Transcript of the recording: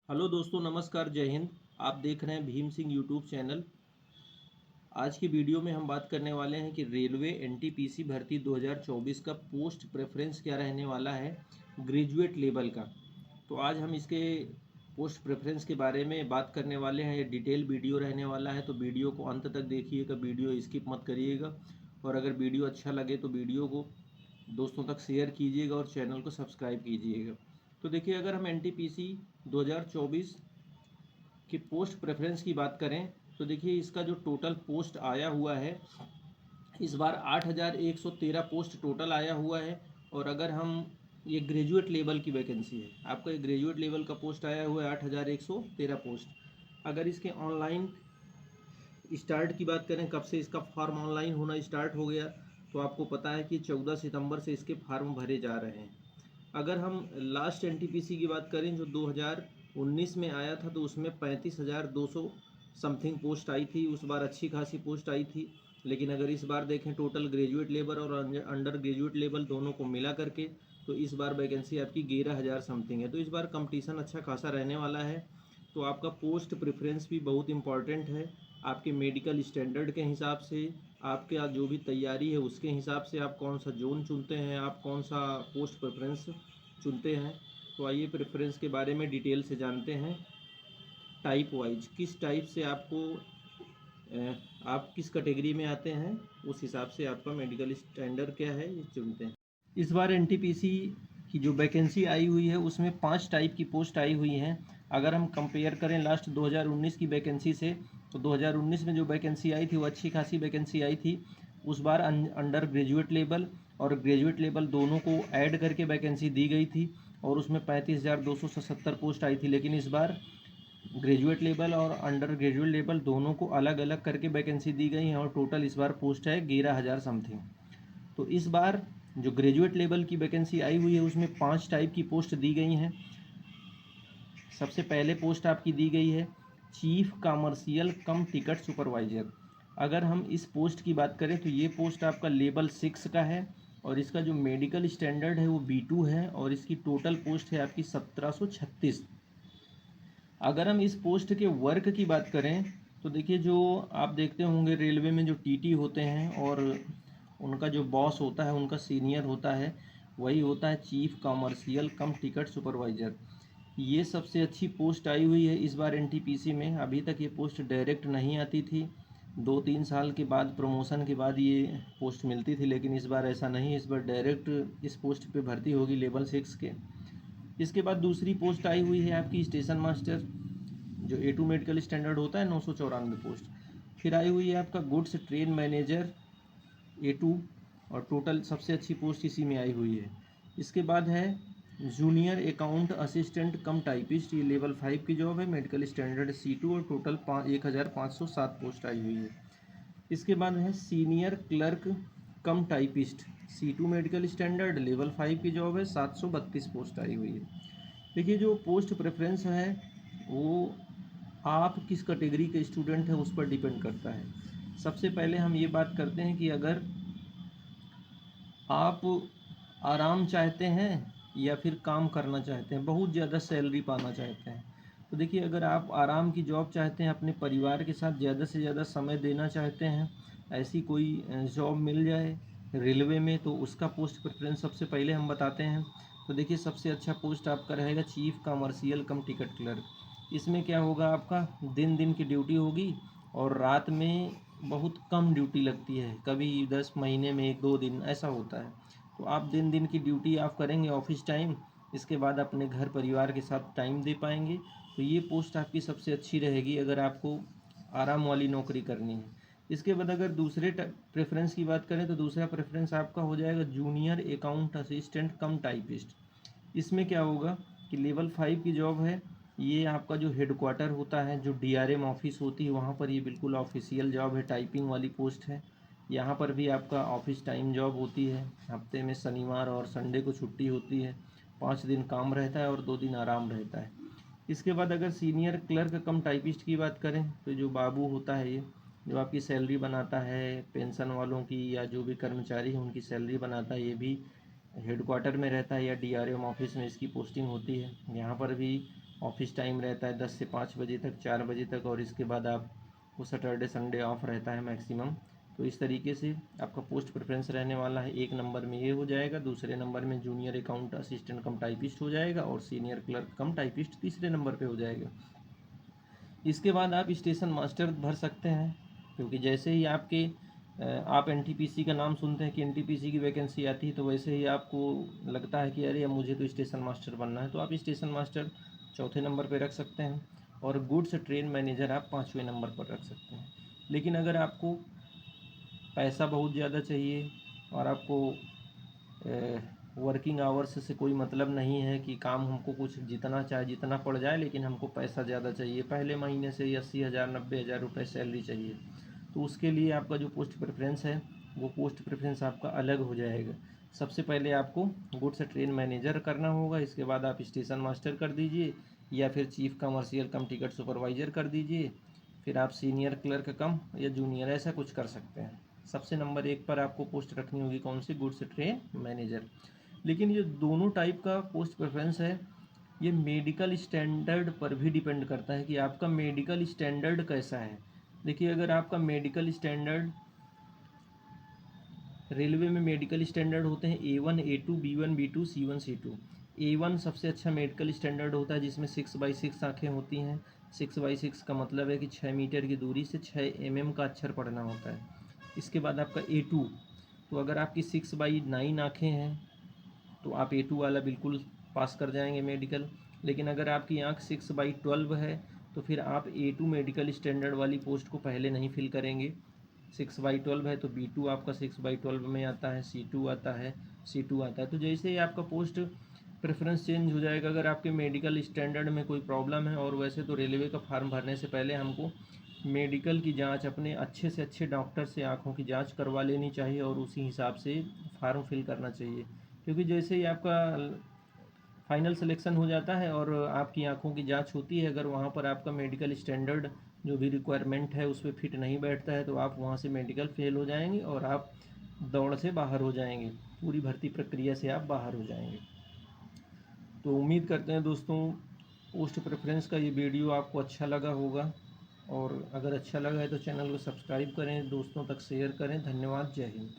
Hello दोस्तों, नमस्कार, जय हिंद। आप देख रहे हैं भीम सिंह यूट्यूब चैनल। आज की वीडियो में हम बात करने वाले हैं कि रेलवे एनटीपीसी भर्ती 2024 का पोस्ट प्रेफरेंस क्या रहने वाला है ग्रेजुएट लेवल का। तो आज हम इसके पोस्ट प्रेफरेंस के बारे में बात करने वाले हैं। ये डिटेल वीडियो रहने वाला है, तो वीडियो को अंत तक देखिएगा, वीडियो स्किप मत करिएगा। और अगर वीडियो अच्छा लगे तो वीडियो को दोस्तों तक शेयर कीजिएगा और चैनल को सब्सक्राइब कीजिएगा। तो देखिए, अगर हम एनटीपीसी 2024 कि पोस्ट प्रेफरेंस की बात करें तो देखिए, इसका जो टोटल पोस्ट आया हुआ है इस बार 8,113 पोस्ट टोटल आया हुआ है। और अगर हम ये ग्रेजुएट लेवल की वैकेंसी है, आपका ये ग्रेजुएट लेवल का पोस्ट आया हुआ है 8,113 पोस्ट। अगर इसके ऑनलाइन स्टार्ट की बात करें, कब से इसका फॉर्म ऑनलाइन होना स्टार्ट हो गया, तो आपको पता है कि 14 सितंबर से इसके फॉर्म भरे जा रहे हैं। अगर हम लास्ट एनटीपीसी की बात करें जो 2019 में आया था, तो उसमें 35,200 समथिंग पोस्ट आई थी। उस बार अच्छी खासी पोस्ट आई थी। लेकिन अगर इस बार देखें टोटल ग्रेजुएट लेवल और अंडर ग्रेजुएट लेवल दोनों को मिला करके, तो इस बार वैकेंसी आपकी 11,000 समथिंग है। तो इस बार कंपटीशन अच्छा खासा रहने वाला है। तो आपका पोस्ट प्रेफरेंस भी बहुत इंपॉर्टेंट है। आपके मेडिकल स्टैंडर्ड के हिसाब से, आपके जो भी तैयारी है उसके हिसाब से आप कौन सा जोन चुनते हैं, आप कौन सा पोस्ट प्रेफरेंस चुनते हैं। तो आइए प्रेफरेंस के बारे में डिटेल से जानते हैं। टाइप वाइज किस टाइप से आपको आप किस कैटेगरी में आते हैं, उस हिसाब से आपका मेडिकल स्टैंडर्ड क्या है ये चुनते हैं। इस बार एनटीपीसी की जो वैकेंसी आई हुई है उसमें 5 टाइप की पोस्ट आई हुई हैं। अगर हम कंपेयर करें लास्ट 2019 की वैकेंसी से, तो 2019 में जो वैकेंसी आई थी वो अच्छी खासी वैकेंसी आई थी। उस बार अंडर ग्रेजुएट लेवल और ग्रेजुएट लेवल दोनों को ऐड करके वैकेंसी दी गई थी, और उसमें 35,277 पोस्ट आई थी। लेकिन इस बार ग्रेजुएट लेवल और अंडर ग्रेजुएट लेवल दोनों को अलग अलग करके वैकेंसी दी गई हैं, और टोटल इस बार पोस्ट है 11,000 समथिंग। तो इस बार जो ग्रेजुएट लेवल की वैकेंसी आई हुई है उसमें 5 टाइप की पोस्ट दी गई हैं। सबसे पहले पोस्ट आपकी दी गई है चीफ कमर्शियल कम टिकट सुपरवाइज़र। अगर हम इस पोस्ट की बात करें तो ये पोस्ट आपका लेवल 6 का है, और इसका जो मेडिकल स्टैंडर्ड है वो B2 है, और इसकी टोटल पोस्ट है आपकी 1736। अगर हम इस पोस्ट के वर्क की बात करें तो देखिए, जो आप देखते होंगे रेलवे में जो टीटी होते हैं और उनका जो बॉस होता है, उनका सीनियर होता है, वही होता है चीफ कमर्शियल कम टिकट सुपरवाइज़र। ये सबसे अच्छी पोस्ट आई हुई है इस बार एनटीपीसी में। अभी तक ये पोस्ट डायरेक्ट नहीं आती थी, 2-3 साल के बाद प्रमोशन के बाद ये पोस्ट मिलती थी, लेकिन इस बार ऐसा नहीं। इस बार डायरेक्ट इस पोस्ट पे भर्ती होगी लेवल 6 के। इसके बाद दूसरी पोस्ट आई हुई है आपकी स्टेशन मास्टर, जो A2 मेडिकल स्टैंडर्ड होता है, 994 पोस्ट। फिर आई हुई है आपका गुड्स ट्रेन मैनेजर A2, और टोटल सबसे अच्छी पोस्ट इसी में आई हुई है। इसके बाद है जूनियर अकाउंट असिस्टेंट कम टाइपिस्ट, ये लेवल 5 की जॉब है, मेडिकल स्टैंडर्ड C2, और टोटल 1,507 पोस्ट आई हुई है। इसके बाद है सीनियर क्लर्क कम typist, C2 medical standard level 5 की जॉब है, 732 पोस्ट आई हुई है। देखिए, जो पोस्ट प्रेफरेंस है वो आप किस कैटेगरी के स्टूडेंट हैं उस पर डिपेंड करता है। सबसे पहले हम ये बात करते हैं कि अगर आप आराम चाहते हैं या फिर काम करना चाहते हैं, बहुत ज़्यादा सैलरी पाना चाहते हैं, तो देखिए, अगर आप आराम की जॉब चाहते हैं, अपने परिवार के साथ ज़्यादा से ज़्यादा समय देना चाहते हैं, ऐसी कोई जॉब मिल जाए रेलवे में, तो उसका पोस्ट प्रेफरेंस सबसे पहले हम बताते हैं। तो देखिए, सबसे अच्छा पोस्ट आपका रहेगा चीफ कमर्शियल कम टिकट क्लर्क। इसमें क्या होगा, आपका दिन दिन की ड्यूटी होगी, और रात में बहुत कम ड्यूटी लगती है, कभी 10 महीने में 1-2 दिन ऐसा होता है। तो आप दिन दिन की ड्यूटी आप करेंगे ऑफिस टाइम, इसके बाद अपने घर परिवार के साथ टाइम दे पाएंगे। तो ये पोस्ट आपकी सबसे अच्छी रहेगी अगर आपको आराम वाली नौकरी करनी है। इसके बाद अगर दूसरे प्रेफरेंस की बात करें तो दूसरा प्रेफरेंस आपका हो जाएगा जूनियर अकाउंट असिस्टेंट कम टाइपिस्ट। इसमें क्या होगा कि लेवल 5 की जॉब है। ये आपका जो हेडक्वार्टर होता है, जो DRM ऑफिस होती है, वहाँ पर ये बिल्कुल ऑफिशियल जॉब है, टाइपिंग वाली पोस्ट है। यहाँ पर भी आपका ऑफिस टाइम जॉब होती है, हफ्ते में शनिवार और संडे को छुट्टी होती है, 5 दिन काम रहता है और 2 दिन आराम रहता है। इसके बाद अगर सीनियर क्लर्क कम टाइपिस्ट की बात करें तो जो बाबू होता है, ये जो आपकी सैलरी बनाता है, पेंशन वालों की या जो भी कर्मचारी हैं उनकी सैलरी बनाता है, ये भी हेडक्वार्टर में रहता है या DRM ऑफिस में इसकी पोस्टिंग होती है। यहाँ पर भी ऑफिस टाइम रहता है 10 से 5 बजे तक, 4 बजे तक, और इसके बाद आपको सैटरडे संडे ऑफ रहता है मैक्सिमम। तो इस तरीके से आपका पोस्ट प्रेफरेंस रहने वाला है। एक नंबर में ये हो जाएगा, दूसरे नंबर में जूनियर अकाउंट असिस्टेंट कम टाइपिस्ट हो जाएगा, और सीनियर क्लर्क कम टाइपिस्ट तीसरे नंबर पे हो जाएगा। इसके बाद आप स्टेशन मास्टर भर सकते हैं, क्योंकि जैसे ही आप एनटीपीसी का नाम सुनते हैं कि एनटीपीसी की वैकेंसी आती है, तो वैसे ही आपको लगता है कि अरे अब मुझे तो स्टेशन मास्टर बनना है, तो आप स्टेशन मास्टर चौथे नंबर पर रख सकते हैं, और गुड्स ट्रेन मैनेजर आप 5वें नंबर पर रख सकते हैं। लेकिन अगर आपको पैसा बहुत ज़्यादा चाहिए और आपको वर्किंग आवर्स से कोई मतलब नहीं है कि काम हमको कुछ जितना चाहे जितना पड़ जाए, लेकिन हमको पैसा ज़्यादा चाहिए, पहले महीने से 80,000 90,000 रुपये सैलरी चाहिए, तो उसके लिए आपका जो पोस्ट प्रेफरेंस है वो पोस्ट प्रेफरेंस आपका अलग हो जाएगा। सबसे पहले आपको गुड्स ट्रेन मैनेजर करना होगा, इसके बाद आप स्टेशन मास्टर कर दीजिए, या फिर चीफ कमर्शियल कम टिकट सुपरवाइज़र कर दीजिए, फिर आप सीनियर क्लर्क कम या जूनियर ऐसा कुछ कर सकते हैं। सबसे नंबर 1 पर आपको पोस्ट रखनी होगी कौन सी? Goods train manager. लेकिन ये दोनों टाइप का पोस्ट प्रेफरेंस है, ये मेडिकल स्टैंडर्ड पर भी डिपेंड करता है कि आपका मेडिकल स्टैंडर्ड कैसा है। देखिए, अगर आपका मेडिकल स्टैंडर्ड, रेलवे में मेडिकल स्टैंडर्ड होते हैं A1 A2 B1 B2 C1 C2। A1 सबसे अच्छा मेडिकल स्टैंडर्ड होता है, जिसमें 6/6 आँखें होती हैं। 6/6 का मतलब है कि 6 मीटर की दूरी से 6 mm का अक्षर पढ़ना होता है। इसके बाद आपका A2, तो अगर आपकी 6/9 आँखें हैं तो आप A2 वाला बिल्कुल पास कर जाएंगे मेडिकल। लेकिन अगर आपकी आँख 6/12 है तो फिर आप A2 मेडिकल स्टैंडर्ड वाली पोस्ट को पहले नहीं फिल करेंगे। 6/12 है तो B2 आपका 6/12 में आता है, C2 आता है, C2 आता है। तो जैसे ही आपका पोस्ट प्रेफरेंस चेंज हो जाएगा, अगर आपके मेडिकल स्टैंडर्ड में कोई प्रॉब्लम है, और वैसे तो रेलवे का फॉर्म भरने से पहले हमको मेडिकल की जांच अपने अच्छे से अच्छे डॉक्टर से आँखों की जांच करवा लेनी चाहिए, और उसी हिसाब से फॉर्म फिल करना चाहिए। क्योंकि जैसे ही आपका फाइनल सिलेक्शन हो जाता है और आपकी आंखों की जांच होती है, अगर वहाँ पर आपका मेडिकल स्टैंडर्ड जो भी रिक्वायरमेंट है उस पर फिट नहीं बैठता है, तो आप वहाँ से मेडिकल फेल हो जाएंगे और आप दौड़ से बाहर हो जाएंगे, पूरी भर्ती प्रक्रिया से आप बाहर हो जाएंगे। तो उम्मीद करते हैं दोस्तों पोस्ट प्रेफरेंस का ये वीडियो आपको अच्छा लगा होगा, और अगर अच्छा लगा है तो चैनल को सब्सक्राइब करें, दोस्तों तक शेयर करें। धन्यवाद। जय हिंद।